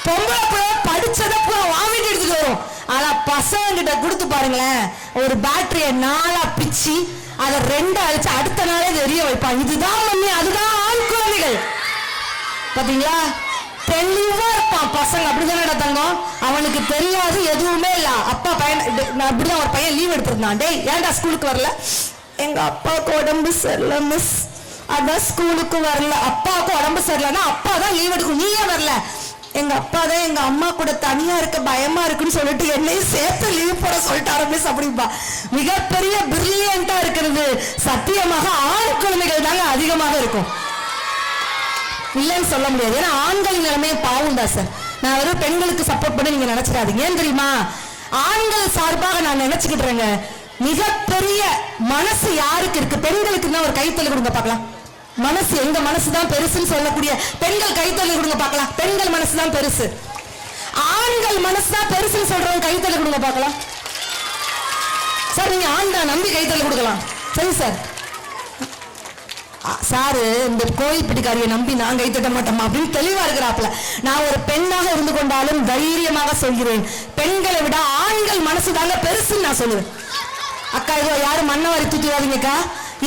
பொம்பளை பிள்ளை படிச்சதை பூரா வாங்கிட்டு எடுத்துட்டு வரும். ஆனா பசங்க கிட்ட கொடுத்து பாருங்களேன், ஒரு பேட்டரிய 4 பிச்சு அதை 2 அழிச்சு அடுத்த நாளே தெரிய வைப்பான். இதுதான் மம்மி, அதுதான் ஆண் குழந்தைகள். பாத்தீங்களா? தெளிவா இருப்பான் பசங்க. அப்படிதானடா தங்கம்? அவனுக்கு தெரியாது எதுவுமே இல்ல. அப்பா பையன் அப்படிதான் ஒரு பையன் லீவ் எடுத்திருந்தான். டேய் ஏன்டா ஸ்கூலுக்கு வரல? எங்க அப்பாவுக்கு உடம்பு சரியில்லை மிஸ், அதான் ஸ்கூலுக்கு வரல. அப்பாவுக்கு உடம்பு சரியில்லைன்னா அப்பா தான் லீவ் எடுக்கும், நீ ஏன் வரல? எங்க அப்பா தான் எங்க அம்மா கூட தனியா இருக்க பயமா இருக்குன்னு சொல்லிட்டு என்னையும் சேர்த்து லீவ் போட சொல்லிட்டாரு மிஸ் அப்படின்பா. மிகப்பெரிய பிரில்லியண்டா இருக்கிறது சத்தியமாக ஆண் குழந்தைகள் தாங்க அதிகமாக இருக்கும், இல்லைன்னு சொல்ல முடியாது. ஏன்னா ஆண்களின் நிலைமையை பாவம் தான் சார். நான் வெறும் பெண்களுக்கு சப்போர்ட் பண்ணி நீங்க நினைச்சிடாதீங்க. ஏன் தெரியுமா, ஆண்கள் சார்பாக நான் நினைச்சுக்கிட்டுறேங்க, மிகப்பெரிய மனசு யாருக்கு இருக்கு? பெண்களுக்கு தான். ஒரு கைத்தொழில் கொடுங்க பார்க்கலாம். மனசு, எங்க மனசு தான் பெருசுன்னு சொல்லக்கூடிய பெண்கள் கைத்தொழில் கொடுங்க பார்க்கலாம். பெண்கள் மனசு தான் பெருசு. ஆண்கள் மனசு தான் பெருசுன்னு சொல்றவங்க கைத்தொழில் கொடுங்க பார்க்கலாம். சார் நீங்க ஆண் தான், நம்பி கைத்தொழில் கொடுக்கலாம். சரி சார். சாரு இந்த கோயில் பிடிக்காரியை நம்பி நான் கை தட்ட மாட்டோமா அப்படின்னு தெளிவா இருக்கிறாப்ல. நான் ஒரு பெண்ணாக இருந்து கொண்டாலும் தைரியமாக சொல்கிறேன், பெண்களை விட ஆண்கள் மனசு தாங்க பெருசுன்னு நான் சொல்லுவேன். அக்கா இதோ யாரும் மண்ணவாரி தூக்கிடாதீங்கக்கா.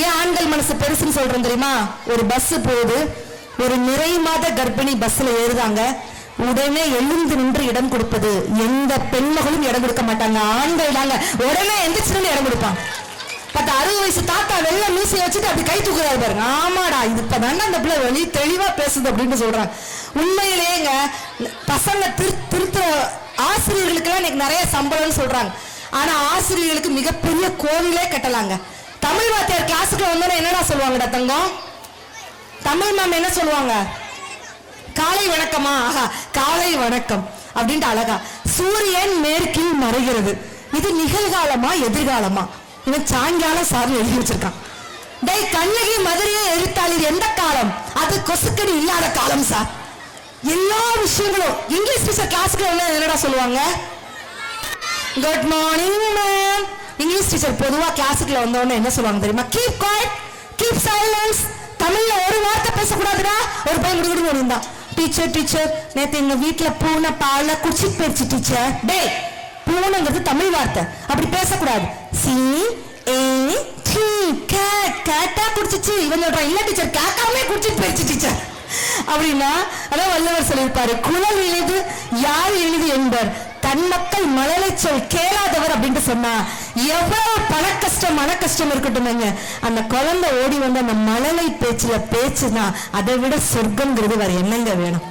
ஏன் ஆண்கள் மனசு பெருசுன்னு சொல்றேன் தெரியுமா? ஒரு பஸ் போகுது, ஒரு நிறை மாத கர்ப்பிணி பஸ்ல ஏறுதாங்க, உடனே எழுந்து நின்று இடம் கொடுப்பது எந்த பெண்மகளும் இடம் கொடுக்க மாட்டாங்க, ஆண்கள் தாங்க உடனே எந்திரிச்சு இடம் கொடுப்பாங்க. 60 வயசு தாத்தா வெள்ள மீசையை வச்சுட்டு அப்படி கை தூக்குறாரு பாருங்க. ஆமாடா, இது இப்பதான் அந்த பிள்ளை வெளி தெளிவா பேசுது அப்படின்னு சொல்றாங்க. உண்மையிலேங்க பசங்க திருத்த ஆசிரியர்களுக்கு எல்லாம் நிறைய சம்பளம்னு சொல்றாங்க. ஆனா ஆசிரியர்களுக்கு மிகப்பெரிய கோவிலே கட்டலாங்க. தமிழ் வாத்தியார் கிளாஸுக்கு வந்தோன்னா என்னடா சொல்லுவாங்கடா தங்கம்? தமிழ் மேம் என்ன சொல்லுவாங்க? காலை வணக்கமா? ஆஹா, காலை வணக்கம் அப்படின்ட்டு அழகா. சூரியன் மேற்கில் மறைகிறது. இது நிகழ்காலமா எதிர்காலமா? இவன் சாயங்காலம் சார் எழுதி வச்சிருக்கான். டேய் கண்ணகி மதுரையை எழுத்தாளி எந்த காலம்? அது கொசுக்கடி இல்லாத காலம் சார். எல்லா விஷயங்களும் இங்கிலீஷ் டீச்சர் கிளாஸ்க்கு என்னடா சொல்லுவாங்க? Good morning ma'am. English teacher பொதுவா கிளாஸுக்குள்ள வந்தோடனே என்ன சொல்லுவாங்க தெரியுமா? Keep quiet, keep silence. தமிழ்ல ஒரு வார்த்தை பேசக்கூடாதுடா. ஒரு பையன் குடுகுடுன்னு இருந்தான். டீச்சர் டீச்சர் நேத்து எங்க வீட்டுல பூனை பால குடிச்சிட்டு போயிடுச்சு டீச்சர். டேய், பூனைங்கிறது தமிழ் வார்த்தை, அப்படி பேசக்கூடாது. சி ஏ டி கேட்டா குடிச்சிச்சு. இவன் சொல்றான் இல்ல டீச்சர் கேட்காமே குடிச்சிட்டு போயிடுச்சு டீச்சர் அப்படின்னா. அதான் வள்ளுவர் சொல்லியிருப்பாரு, குழல் இனிது யார் இனிது என்பர் தன் மக்கள் மழலை சொல் கேளாதவர் அப்படின்ட்டு சொன்னா. எவ்வளவு பண கஷ்டம் மன கஷ்டம் இருக்கட்டும், அந்த குழந்தை ஓடி வந்து அந்த மழலை பேச்சுல பேச்சுனா அதை விட சொர்க்கம்ங்கிறது வேற என்னங்க வேணும்?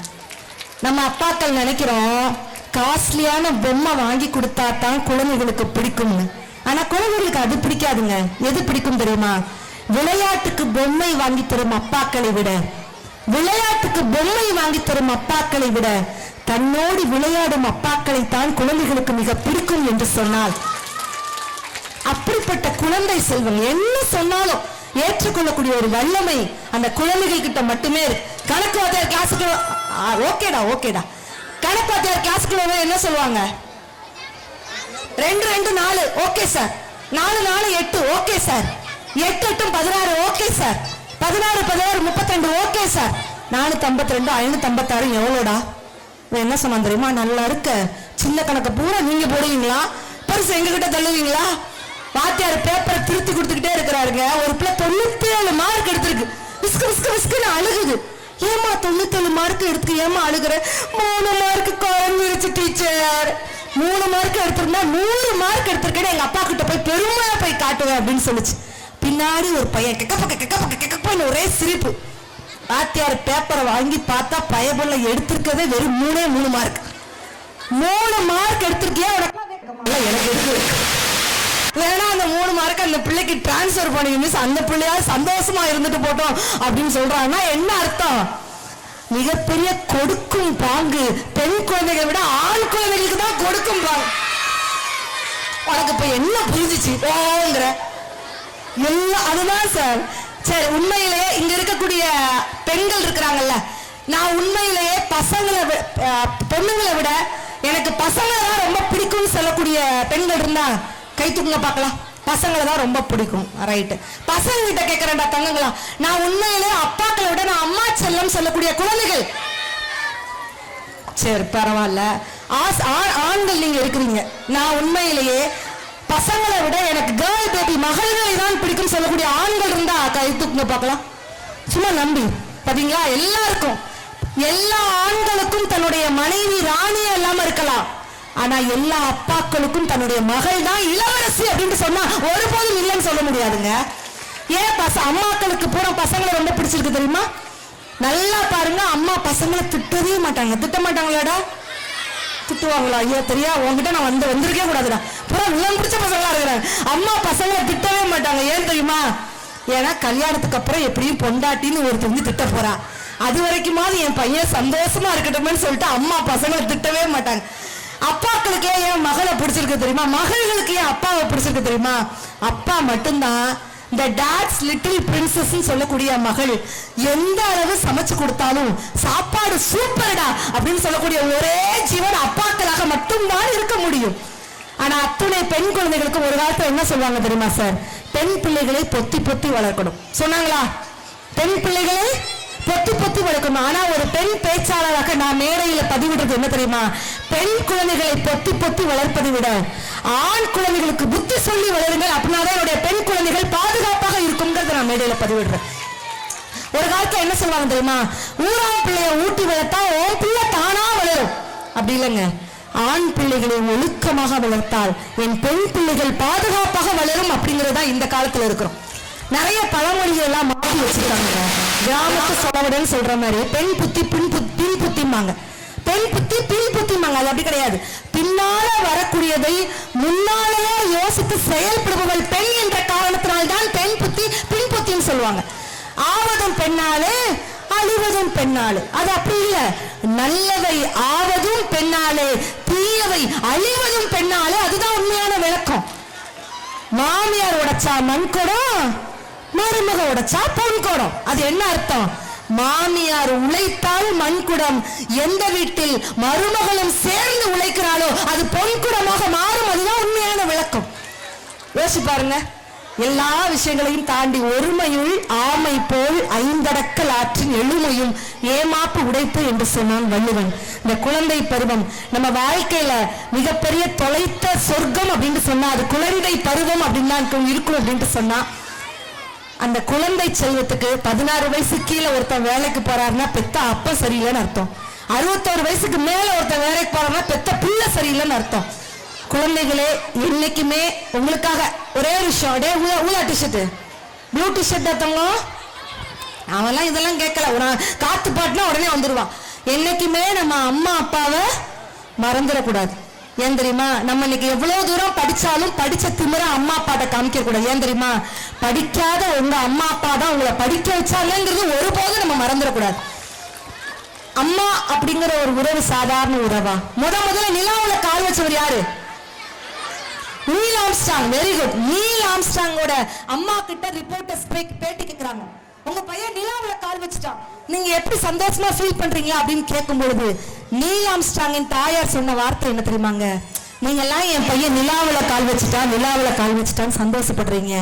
நம்ம அப்பாக்கள் நினைக்கிறோம் காஸ்ட்லியான பொம்மை வாங்கி கொடுத்தா தான் குழந்தைகளுக்கு பிடிக்கும்னு. ஆனா குழந்தைகளுக்கு அது பிடிக்காதுங்க. எது பிடிக்கும் தெரியுமா? விளையாட்டுக்கு பொம்மை வாங்கி தரும் அப்பாக்களை விட, விளையாட்டுக்கு பொம்மை வாங்கி தரும் அப்பாக்களை விட தன்னோடு விளையாடும் அப்பாக்களை தான் குழந்தைகளுக்கு மிக பிடிக்கும் என்று சொன்னால், அப்படிப்பட்ட குழந்தை செல்வம் என்ன சொன்னாலும் ஏற்றுக்கொள்ளக்கூடிய ஒரு வல்லமை அந்த குழந்தைகள் கிட்ட மட்டுமே இருக்கு. கணக்கு வாத்தியார் கிளாஸுக்கு ஓகேடா ஓகேடா கணக்கு வாத்தியார் கிளாஸுக்குள்ள என்ன சொல்லுவாங்க? 2 2 4 okay sir, 4 4 8 okay sir, 8 8 16 okay sir, 16 16 32 okay sir, 452 556 எவ்வளோடா? என்ன சொன்னா தெரியுமா? நல்லா இருக்க சின்ன கணக்கு பூரா நீங்க போடுவீங்களா, பெருசு எங்ககிட்ட தள்ளுவீங்களா? வாத்தியார் பேப்பரை திருத்தி கொடுத்துக்கிட்டே இருக்கிறாருங்க. ஒரு பிள்ளை 97 மார்க் எடுத்திருக்கு. விஸ்கு விஸ்கு விஸ்குன்னு அழுகுது. ஏமா 97 மார்க் எடுத்து ஏமா அழுகுற? 3 மார்க் குறைஞ்சிருச்சு டீச்சர். 3 மார்க் எடுத்திருந்தா 100 மார்க் எடுத்திருக்கேன்னு எங்க அப்பா கிட்ட போய் பெருமையா போய் காட்டுவேன் அப்படின்னு சொல்லிச்சு. பின்னாடி ஒரு பையன் கெக்கப்பன்னு ஒரே சிரிப்பு. வாத்தியார் பேப்பரை வாங்கி பார்த்தா பயபுள்ள எடுத்திருக்கதே வெறும் 3 மார்க். 3 மார்க் எடுத்திருக்கியா? எனக்கு இருக்கு. வேணா அந்த 3 மார்க் அந்த பிள்ளைக்கு டிரான்ஸ்பர் பண்ணி மிஸ், அந்த பிள்ளையா சந்தோஷமா இருந்துட்டு போட்டோம் அப்படின்னு சொல்றாங்கன்னா என்ன அர்த்தம்? மிகப்பெரிய கொடுக்கும் பாங்கு பெண் குழந்தைகளை விட ஆண் குழந்தைகளுக்கு தான் கொடுக்கும் பாங்கு. உனக்கு இப்ப என்ன புரிஞ்சிச்சு போங்கிற எல்லாம் அதுதான் சார். சரி, உண்மையிலேயே இங்க இருக்கக்கூடிய பெண்கள் இருக்கிறாங்கல்ல, நான் உண்மையிலேயே பொண்ணுங்களை விட எனக்கு பசங்களை தான் ரொம்ப பிடிக்கும்னு சொல்லக்கூடிய பெண்கள் இருந்தா கை தூக்குங்க பார்க்கலாம். பசங்களை தான் ரொம்ப பிடிக்கும். ரைட்டு, பசங்க கிட்ட கேட்கிறேன்டா தங்கங்களா, நான் உண்மையிலே அப்பாக்களை விட நான் அம்மா செல்லம் சொல்லக்கூடிய குழந்தைகள். சரி பரவாயில்ல, ஆண்கள் நீங்க இருக்கிறீங்க. நான் உண்மையிலேயே பசங்களை விட எனக்கு கேர்ள் பேபி மகள்களை தான் பிடிக்கும் சொல்லக்கூடிய ஆண்கள் இருந்தா கை தூக்குங்க பார்க்கலாம். சும்மா நம்பி பாத்தீங்களா? எல்லாருக்கும், எல்லா ஆண்களுக்கும் தன்னுடைய மனைவி ராணியா இல்லாம இருக்கலாம், ஆனா எல்லா அப்பாக்களுக்கும் தன்னுடைய மகள் தான் இளவரசி அப்படின்னு சொன்னா ஒருபோதும் இல்லைன்னு சொல்ல முடியாதுங்க. ஏன் அம்மாக்களுக்கு பூரா பசங்களை ரொம்ப பிடிச்சிருக்கு தெரியுமா? நல்லா பாருங்க, அம்மா பசங்களை திட்டவே மாட்டாங்க. திட்ட மாட்டாங்களாடா? திட்டுவாங்களா? ஐயோ தெரியா, உங்ககிட்ட நான் வந்திருக்கே கூடாதுடா. பூரா உள்ளம் பிடிச்ச பசங்களா இருக்கிறாங்க. அம்மா பசங்களை திட்டவே மாட்டாங்க. ஏன் தெரியுமா? ஏன்னா கல்யாணத்துக்கு அப்புறம் எப்படியும் பொண்டாட்டின்னு ஒருத்தர் திட்ட போறா. அது வரைக்குமாவது என் பையன் சந்தோஷமா இருக்கட்டும்னு சொல்லிட்டு அம்மா பசங்களை திட்டவே மாட்டாங்க. அப்பாக்களுக்கு ஏன் மகளை பிடிச்சிருக்கு தெரியுமா? மகள்களுக்கு ஏன் அப்பாவை பிடிச்சிருக்கு தெரியுமா? அப்பா மட்டும்தான் இந்த டாட்ஸ் லிட்டில் பிரின்சஸ் சொல்லக்கூடிய மகள் எந்த அளவு சமைச்சு கொடுத்தாலும் சாப்பாடு சூப்பர்டா அப்படின்னு சொல்லக்கூடிய ஒரே ஜீவன் அப்பாக்களாக மட்டும்தான் இருக்க முடியும். ஆனா அத்துணை பெண் குழந்தைகளுக்கு ஒரு காலத்துல என்ன சொல்லுவாங்க தெரியுமா சார்? பெண் பிள்ளைகளை பொத்தி பொத்தி வளர்க்கணும் சொன்னாங்களா? பெண் பிள்ளைகளை பொத்தி பொத்தி வளர்க்கணும். ஆனா ஒரு பெண் பேச்சாளராக நான் மேடையில பதிவிடுறது என்ன தெரியுமா? பெண் குழந்தைகளை பொத்தி பொத்தி வளர்ப்பதை விட ஆண் குழந்தைகளுக்கு புத்தி சொல்லி வளருங்கள், அப்படின்னாதான் என்னுடைய பெண் குழந்தைகள் பாதுகாப்பாக இருக்குங்கிறத நான் மேடையில பதிவிடுறேன். ஒரு காலத்துல என்ன சொல்லுவாங்க தெரியுமா? ஊராம் பிள்ளைய ஊட்டி வளர்த்தா உன் பிள்ளை தானா வளரும். அப்படி இல்லைங்க, ஆண் பிள்ளைகளை ஒழுக்கமாக வளர்த்தால் என் பெண் பிள்ளைகள் பாதுகாப்பாக வளரும் அப்படிங்கறதா இந்த காலத்துல இருக்கிறோம். நிறைய பழமொழிகள் எல்லாம் மாற்றி வச்சிருக்காங்க. கிராமத்து சொலவுடன் சொல்ற மாதிரி பெண் புத்தி பின் புத்திமாங்க, பெண் புத்தி பின் புத்திமாங்க. அது அப்படி கிடையாது. பின்னால வரக்கூடியதை முன்னாலேயே யோசித்து செயல்படுபவள் பெண் என்ற காரணத்தினால்தான் பெண் புத்தி பின் புத்தின்னு சொல்லுவாங்க. ஆவதும் பெண்ணாலே அழிவதும் பெண்ணாலே. அது அப்படி இல்லை. நல்லவை ஆவதும் பெண்ணாலே, தீயவை அழிவதும் பெண்ணாலே. அதுதான் உண்மையான விளக்கம். மாமியார் உடைச்சா மண்குடம், மருமக உடைச்சா பொன்குடம். அது என்ன அர்த்தம்? மாமியார் உழைத்தால் மண்குடம், எந்த வீட்டில் மருமகளும் சேர்ந்து உழைக்கிறாளோ அது பொன்குடமாக மாறும். அதுதான் உண்மையான விளக்கம். யோசிச்சு பாருங்க. எல்லா விஷயங்களையும் தாண்டி ஒருமையுள் ஆமை போல் ஐந்தடக்கல் ஆற்றின் எழுமையும் ஏமாப்பு உடைப்பு என்று சொன்னான் வள்ளுவன். இந்த குழந்தை பருவம் நம்ம வாழ்க்கையில மிகப்பெரிய தொலைத்த சொர்க்கம் அப்படின்னு சொன்னா அது குழந்தை பருவம் அப்படின்னு தான் இருக்கும் அப்படின்ட்டு சொன்னா, அந்த குழந்தை செல்வத்துக்கு 16 வயசு கீழே ஒருத்தன் வேலைக்கு போறாருன்னா பெத்த அப்பா சரியில்லைன்னு அர்த்தம். 61 வயசுக்கு மேல ஒருத்தன் வேலைக்கு போறாருன்னா பெத்த பிள்ளை சரியில்லைன்னு அர்த்தம். குழந்தைகளே, இன்னைக்குமே உங்களுக்காக ஒரே விஷயம். டே ஊதா டிஷர்ட் ப்ளூ டிஷர்ட் தத்தவங்க அவெல்லாம் இதெல்லாம் கேட்கல. காத்து பாட்டுனா உடனே வந்துடுவான். என்னைக்குமே நம்ம அம்மா அப்பாவை மறந்துடக்கூடாது. ஏன் தெரியுமா? நம்ம இன்னைக்கு எவ்வளவு தூரம் படிச்சாலும் படிச்ச திமிர அம்மா அப்பாட்ட காமிக்க கூடாது. ஏன் தெரியுமா? படிக்காத உங்க அம்மா அப்பா தான் உங்களை படிக்க வச்சாங்கிறது ஒருபோதும் நம்ம மறந்துடக்கூடாது. அம்மா அப்படிங்கிற ஒரு உறவு சாதாரண உறவா? முதல்ல நிலாவுல கால் வச்சவர் யாரு? Neil Armstrong. Very good. Neil ஆம்ஸ்ட்ராங்கோட அம்மா கிட்ட ரிப்போர்ட்டர்ஸ் பேட்டி கேட்கிறாங்க, உங்க பையன் நிலாவுல கால் வச்சுட்டான், நீங்க எப்படி சந்தோஷமா ஃபீல் பண்றீங்க அப்படின்னு கேட்கும்பொழுது நீல் ஆம்ஸ்ட்ராங்கின் தாயார் சொன்ன வார்த்தை என்ன தெரியுமாங்க? நீங்க எல்லாம் என் பையன் நிலாவுல கால் வச்சுட்டான்னு சந்தோஷப்படுறீங்க.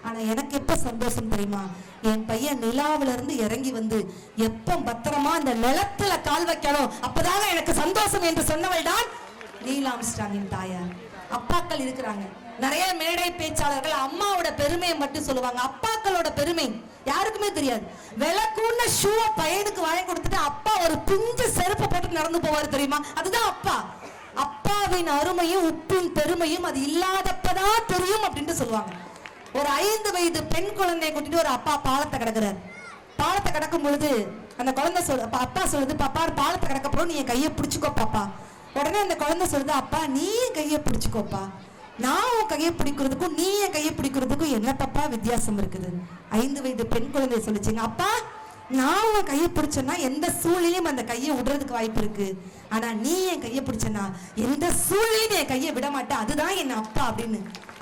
ஆனா எனக்கு எப்ப சந்தோஷம் தெரியுமா? என் பையன் நிலாவில இருந்து இறங்கி வந்து எப்ப பத்திரமா அந்த நிலத்துல கால் வைக்கணும் அப்பதாங்க எனக்கு சந்தோஷம் என்று சொன்னவள் தான் நீல் ஆம்ஸ்ட்ராங்கின் தாயார். அப்பாக்கள் இருக்கிறாங்க. நிறைய மேடை பேச்சாளர்கள் அம்மாவோட பெருமையை மட்டும் சொல்லுவாங்க. அப்பாக்களோட பெருமை யாருக்குமே தெரியாது. விளக்குன்னு ஷூவை பையனுக்கு வாங்கி கொடுத்துட்டு அப்பா ஒரு பிஞ்சு செருப்பை போட்டு நடந்து போவாரு தெரியுமா? அதுதான் அப்பா. அப்பாவின் அருமையும் உப்பின் பெருமையும் அது இல்லாதப்பதான் தெரியும் அப்படின்ட்டு சொல்லுவாங்க. ஒரு 5 வயது பெண் குழந்தையை கூட்டிட்டு ஒரு அப்பா பாலத்தை கிடக்குறாரு. பாலத்தை கிடக்கும் பொழுது அந்த குழந்தை அப்பா சொல்லுது, பாப்பா பாலத்தை கிடக்கப்புறம் நீ என் கையை பிடிச்சுக்கோ பாப்பா. உடனே அந்த குழந்தை சொல்லுது, அப்பா நீ என் கையை பிடிச்சுக்கோப்பா. நான் உன் கையை பிடிக்கிறதுக்கும் நீ என் கையை பிடிக்கிறதுக்கும் என்ன பாப்பா வித்தியாசம் இருக்குது? 5 வயது பெண் குழந்தை சொல்லிச்சுங்க, அப்பா நான் உன் கையை பிடிச்சேன்னா எந்த சூழ்நிலையும் அந்த கையை விடுறதுக்கு வாய்ப்பு இருக்கு. ஆனா நீ என் கையை பிடிச்சனா எந்த சூழ்நிலையும் என் கையை விட மாட்டேன், அதுதான் என் அப்பா அப்படின்னு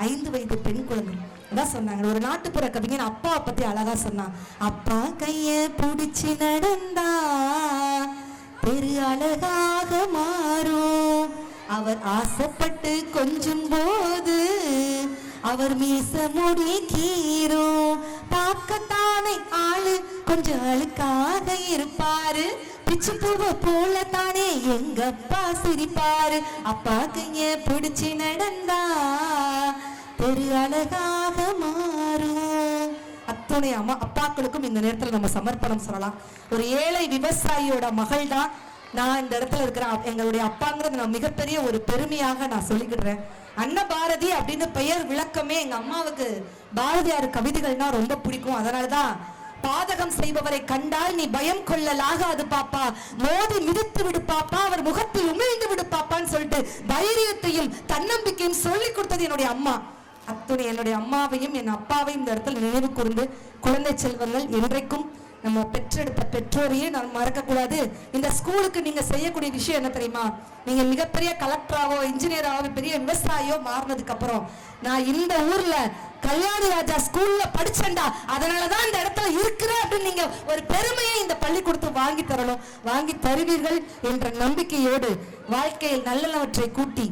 5 வயது பெண் குழந்தை அதான் சொன்னாங்க. ஒரு நாட்டுப்புற கவிஞன் அப்பாவை பத்தி அழகா சொன்னான். அப்பா கைய பிடிச்சு நடந்தா பெரு அழகாக மாறும், அவர் ஆசைப்பட்டு கொஞ்சும் போது அவர் மீச முடி கீரும், பார்க்கத்தானே ஆளு கொஞ்சம் அழுக்காக இருப்பாரு, பிச்சு பூவ போல தானே எங்க அப்பா சிரிப்பாரு, அப்பா கைய பிடிச்சு நடந்தா பெரு அழகாக மாறும். அத்துணை அப்பாக்களுக்கும் இந்த நேரத்தில் நம்ம சமர்ப்பணம் சொல்லலாம். ஒரு ஏழை விவசாயியோட மகள் தான் நான் இந்த இடத்துல இருக்கிறேன். எங்களுடைய அப்பாங்கிறது நான் மிகப்பெரிய ஒரு பெருமையாக நான் சொல்லிக்கிடுறேன். அன்னபாரதி அப்படின்னு பெயர் விளக்கமே எங்க அம்மாவுக்கு பாரதியார் கவிதைகள்னா ரொம்ப பிடிக்கும். அதனாலதான் பாதகம் செய்பவரை கண்டால் நீ பயம் கொள்ளலாகாது பாப்பா, மோதி மிதித்து விடு பாப்பா, அவர் முகத்தில் உமிழ்ந்து விடு பாப்பான்னு சொல்லிட்டு தைரியத்தையும் தன்னம்பிக்கையும் சொல்லி கொடுத்தது என்னுடைய அம்மா. அத்துணை என்னுடைய அம்மாவையும் என் அப்பாவையும் இந்த இடத்துல நினைவு கூர்ந்து குழந்தை செல்வங்கள் என்றைக்கும் நம்ம பெற்றெடுத்த பெற்றோரையே நாம் மறக்கக்கூடாது. இந்த ஸ்கூலுக்கு நீங்க செய்யக்கூடிய விஷயம் என்ன தெரியுமா? நீங்க மிகப்பெரிய கலெக்டராவோ இன்ஜினியராவோ பெரிய விவசாயியோ மாறினதுக்கு அப்புறம் நான் இந்த ஊர்ல கல்யாணி ராஜா ஸ்கூல்ல படிச்சேன்டா, அதனாலதான் இந்த இடத்துல இருக்கிறேன் அப்படின்னு நீங்க ஒரு பெருமையை இந்த பள்ளிக்கூடத்தை வாங்கி தரணும். வாங்கி தருவீர்கள் என்ற நம்பிக்கையோடு வாழ்க்கையில் நல்லவற்றை கூட்டி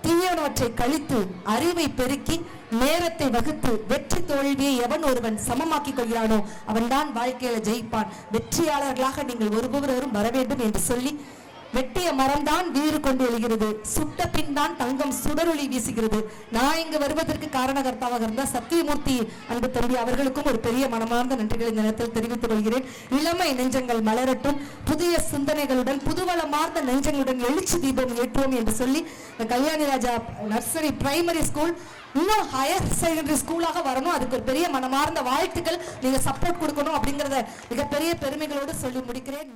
தீயவற்றை கழித்து அறிவை பெருக்கி நேரத்தை வகுத்து வெற்றி தோல்வியை எவன் ஒருவன் சமமாக்கி கொள்கிறானோ அவன் தான் வாழ்க்கையில ஜெயிப்பான். வெற்றியாளர்களாக நீங்கள் ஒருவரும் வர வேண்டும் என்று சொல்லி, வெட்டிய மரம் தான் வீறு கொண்டு எழுகிறது, சுட்ட பின் தான் தங்கம் சுடரொளி வீசுகிறது. நான் இங்கு வருவதற்கு காரணகர்த்தாவாக இருந்த சத்தியமூர்த்தி அன்பு தம்பி அவர்களுக்கும் ஒரு பெரிய மனமார்ந்த நன்றிகளை இந்த நேரத்தில் தெரிவித்துக் கொள்கிறேன். இளமை நெஞ்சங்கள் மலரட்டும், புதிய சிந்தனைகளுடன் புதுவளமார்ந்த நெஞ்சங்களுடன் எழுச்சி தீபம் ஏற்றுவோம் என்று சொல்லி கல்யாணி ராஜா நர்சரி பிரைமரி ஸ்கூல் இன்னும் ஹையர் செகண்டரி ஸ்கூலாக வரணும். அதுக்கு ஒரு பெரிய மனமார்ந்த வாழ்த்துக்கள். நீங்க சப்போர்ட் கொடுக்கணும் அப்படிங்கறத மிகப்பெரிய பெருமைகளோடு சொல்லி முடிக்கிறேன்.